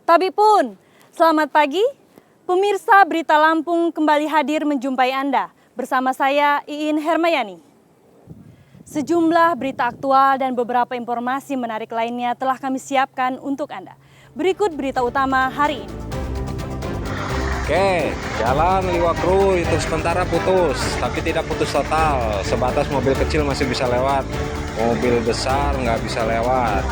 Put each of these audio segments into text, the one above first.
Tapi pun, selamat pagi. Pemirsa Berita Lampung kembali hadir menjumpai Anda. Bersama saya, Iin Hermayani. Sejumlah berita aktual dan beberapa informasi menarik lainnya telah kami siapkan untuk Anda. Berikut berita utama hari ini. Oke, jalan Liwak Rui untuk sementara putus, tapi tidak putus total. Sebatas mobil kecil masih bisa lewat, mobil besar nggak bisa lewat.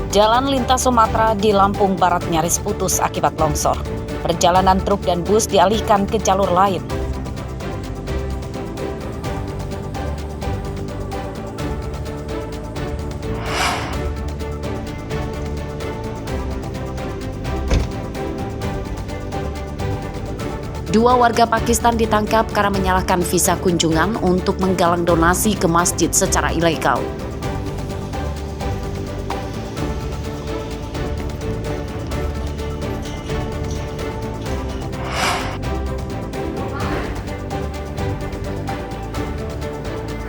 Jalan lintas Sumatera di Lampung Barat nyaris putus akibat longsor. Perjalanan truk dan bus dialihkan ke jalur lain. Dua warga Pakistan ditangkap karena menyalahkan visa kunjungan untuk menggalang donasi ke masjid secara ilegal.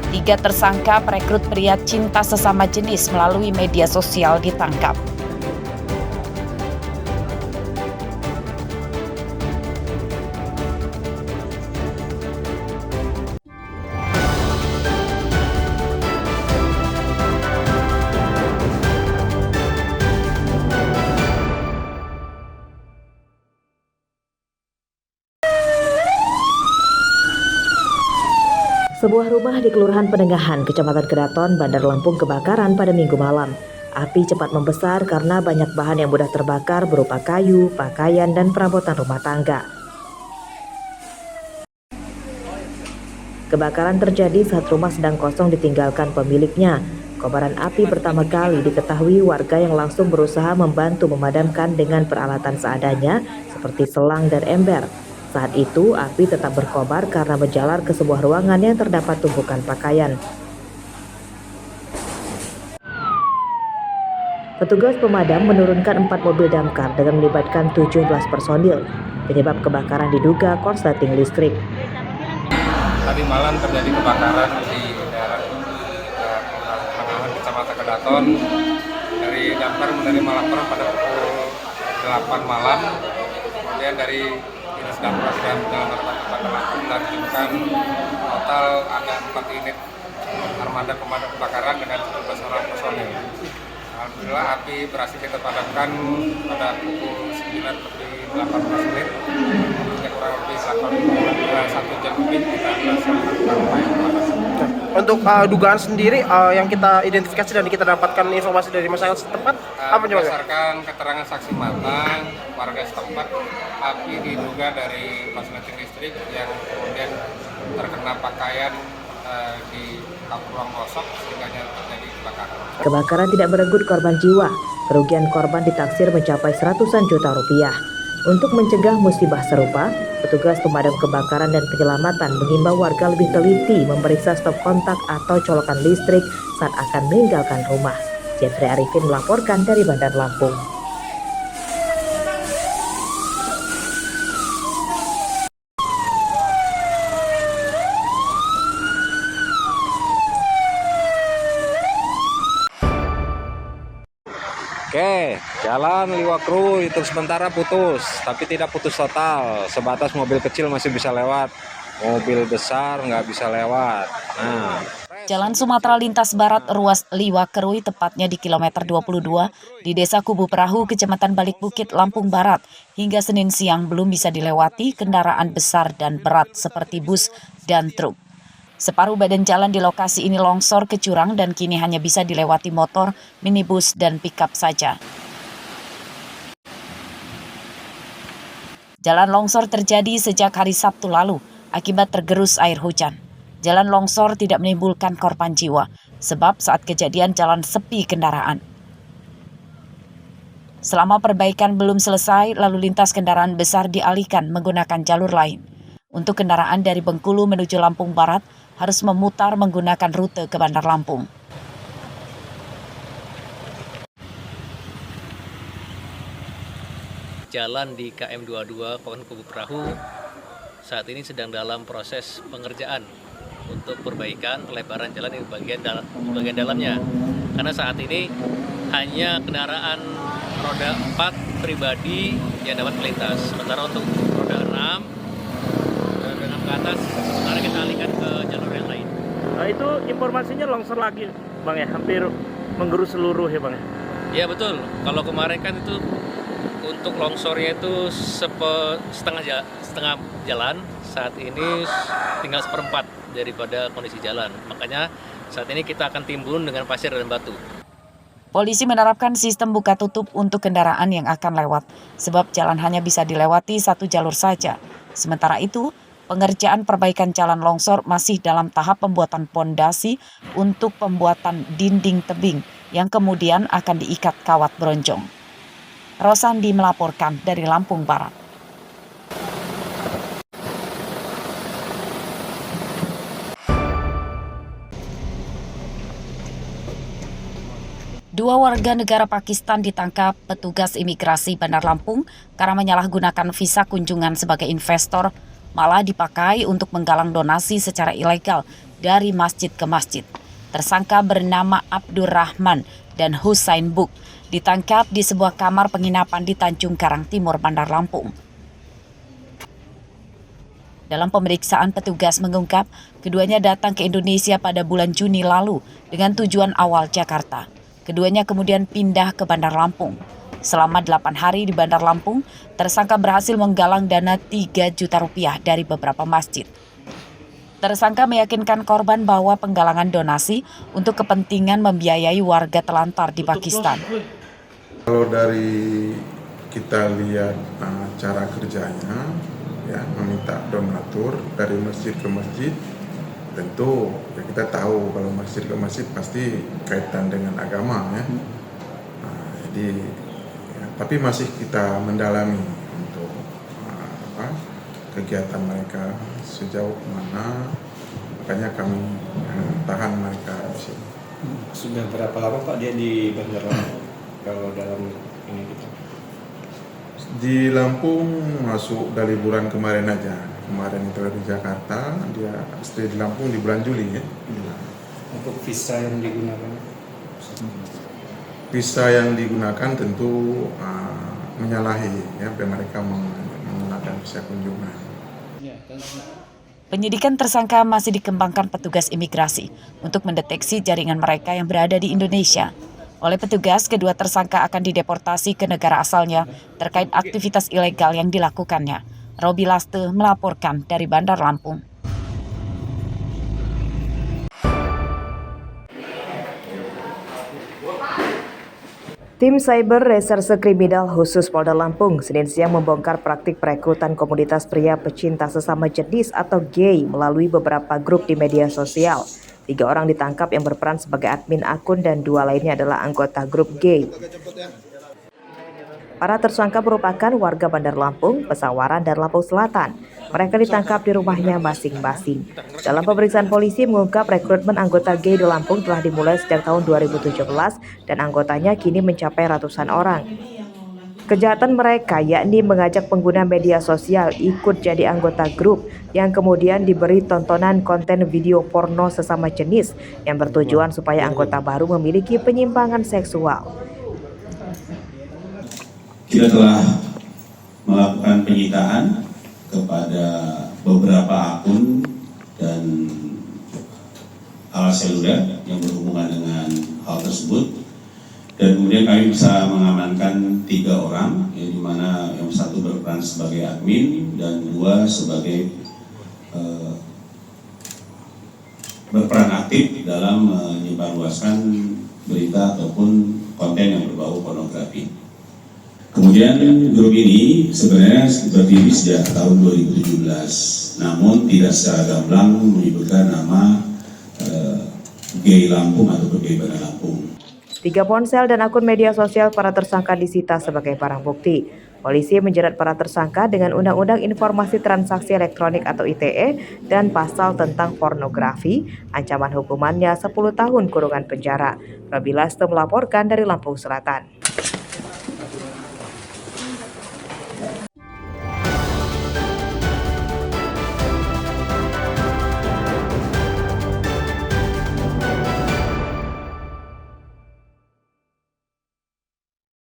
Tiga tersangka perekrut pria cinta sesama jenis melalui media sosial ditangkap. Sebuah rumah di Kelurahan Penengahan, Kecamatan Kedaton, Bandar Lampung kebakaran pada Minggu malam. Api cepat membesar karena banyak bahan yang mudah terbakar berupa kayu, pakaian, dan perabotan rumah tangga. Kebakaran terjadi saat rumah sedang kosong ditinggalkan pemiliknya. Kobaran api pertama kali diketahui warga yang langsung berusaha membantu memadamkan dengan peralatan seadanya seperti selang dan ember. Saat itu, api tetap berkobar karena menjalar ke sebuah ruangan yang terdapat tumpukan pakaian. Petugas pemadam menurunkan 4 mobil damkar dengan melibatkan 17 personil. Penyebab kebakaran diduga korsleting listrik. Tadi malam terjadi kebakaran di daerah Penengahan, Kecamatan Kedaton. Dari damkar menerima laporan pada pukul 8 malam. Kemudian dari Dinas Damkar dan Penyelamatan Kebakaran Lampung menargetkan total ada 4 unit armada pemadam kebakaran dengan 17 orang personil. Alhamdulillah api berhasil kita padamkan pada pukul 9:18 menit. Kurang lebih 1 jam lebih kita berhasil memadamkan. Untuk dugaan sendiri yang kita identifikasi dan kita dapatkan informasi dari masyarakat setempat, apa coba? Berdasarkan keterangan saksi mata warga setempat, api diduga dari korsleting listrik yang kemudian terkena pakaian di ruang gosok sehingga terjadi kebakaran. Kebakaran tidak merenggut korban jiwa. Kerugian korban ditaksir mencapai ratusan juta rupiah. Untuk mencegah musibah serupa, petugas pemadam kebakaran dan penyelamatan mengimbau warga lebih teliti memeriksa stop kontak atau colokan listrik saat akan meninggalkan rumah. Jeffrey Arifin melaporkan dari Bandar Lampung. Oke, jalan Liwak Rui untuk sementara putus, tapi tidak putus total. Sebatas mobil kecil masih bisa lewat, mobil besar nggak bisa lewat. Jalan Sumatera lintas barat ruas Liwak Rui tepatnya di kilometer 22 di Desa Kubu Perahu, Kecamatan Balik Bukit, Lampung Barat. Hingga Senin siang belum bisa dilewati kendaraan besar dan berat seperti bus dan truk. Separuh badan jalan di lokasi ini longsor ke jurang dan kini hanya bisa dilewati motor, minibus, dan pickup saja. Jalan longsor terjadi sejak hari Sabtu lalu akibat tergerus air hujan. Jalan longsor tidak menimbulkan korban jiwa, sebab saat kejadian jalan sepi kendaraan. Selama perbaikan belum selesai, lalu lintas kendaraan besar dialihkan menggunakan jalur lain. Untuk kendaraan dari Bengkulu menuju Lampung Barat, harus memutar menggunakan rute ke Bandar Lampung. Jalan di KM 22 Kawasan Kubu Perahu saat ini sedang dalam proses pengerjaan untuk perbaikan pelebaran jalan di bagian dalamnya. Karena saat ini hanya kendaraan roda 4 pribadi yang dapat melintas. Sementara untuk roda 6 ke atas, sementara kita alihkan ke jalur yang lain. Itu informasinya longsor lagi Bang ya, hampir menggerus seluruh ya Bang ya? Ya betul, kalau kemarin kan itu untuk longsornya itu setengah jalan, saat ini tinggal seperempat daripada kondisi jalan. Makanya saat ini kita akan timbun dengan pasir dan batu. Polisi menerapkan sistem buka tutup untuk kendaraan yang akan lewat, sebab jalan hanya bisa dilewati satu jalur saja. Sementara itu, pengerjaan perbaikan jalan longsor masih dalam tahap pembuatan pondasi untuk pembuatan dinding tebing yang kemudian akan diikat kawat bronjong. Rosandi melaporkan dari Lampung Barat. Dua warga negara Pakistan ditangkap petugas imigrasi Bandar Lampung karena menyalahgunakan visa kunjungan sebagai investor, malah dipakai untuk menggalang donasi secara ilegal dari masjid ke masjid. Tersangka bernama Abdurrahman dan Husain Buk ditangkap di sebuah kamar penginapan di Tanjung Karang Timur, Bandar Lampung. Dalam pemeriksaan, petugas mengungkap keduanya datang ke Indonesia pada bulan Juni lalu dengan tujuan awal Jakarta. Keduanya kemudian pindah ke Bandar Lampung. Selama 8 hari di Bandar Lampung, tersangka berhasil menggalang dana 3 juta rupiah dari beberapa masjid. Tersangka meyakinkan korban bahwa penggalangan donasi untuk kepentingan membiayai warga telantar di Pakistan. Kalau dari kita lihat cara kerjanya, ya, meminta donatur dari masjid ke masjid, tentu ya kita tahu kalau masjid ke masjid pasti kaitan dengan agama, ya. Jadi, ya, tapi masih kita mendalami untuk kegiatan mereka sejauh mana, makanya kami tahan mereka di sini. Sudah berapa lama Pak dia di Bandar Lampung? Kalau dalam ini gitu. Di Lampung masuk dari bulan kemarin aja. Kemarin itu di Jakarta, dia stay di Lampung di bulan Juli, ya. Untuk visa yang digunakan? Visa yang digunakan tentu menyalahi, ya, mereka menggunakan visa kunjungan. Penyidikan tersangka masih dikembangkan petugas imigrasi untuk mendeteksi jaringan mereka yang berada di Indonesia. Oleh petugas, kedua tersangka akan dideportasi ke negara asalnya terkait aktivitas ilegal yang dilakukannya. Robi Laste melaporkan dari Bandar Lampung. Tim Cyber Reserse Kriminal Khusus Polda Lampung Senin siang membongkar praktik perekrutan komunitas pria pecinta sesama jenis atau gay melalui beberapa grup di media sosial. 3 orang ditangkap yang berperan sebagai admin akun dan 2 lainnya adalah anggota grup gay. Para tersangka merupakan warga Bandar Lampung, Pesawaran, dan Lampung Selatan. Mereka ditangkap di rumahnya masing-masing. Dalam pemeriksaan polisi mengungkap rekrutmen anggota gay di Lampung telah dimulai sejak tahun 2017 dan anggotanya kini mencapai ratusan orang. Kejahatan mereka yakni mengajak pengguna media sosial ikut jadi anggota grup yang kemudian diberi tontonan konten video porno sesama jenis yang bertujuan supaya anggota baru memiliki penyimpangan seksual. Kita telah melakukan penyitaan kepada beberapa akun dan alat seluler yang berhubungan dengan hal tersebut, dan kemudian kami bisa mengamankan 3 orang, di mana yang satu berperan sebagai admin dan 2 sebagai berperan aktif dalam menyebarluaskan berita ataupun konten yang berbau pornografi. Kemudian grup ini sebenarnya berdiri sejak tahun 2017, namun tidak secara gamblang menyebutkan nama Gay Lampung atau Gay Bandar Lampung. 3 ponsel dan akun media sosial para tersangka disita sebagai barang bukti. Polisi menjerat para tersangka dengan Undang-Undang Informasi Transaksi Elektronik atau ITE dan pasal tentang pornografi. Ancaman hukumannya 10 tahun kurungan penjara. Robi Laste melaporkan dari Lampung Selatan.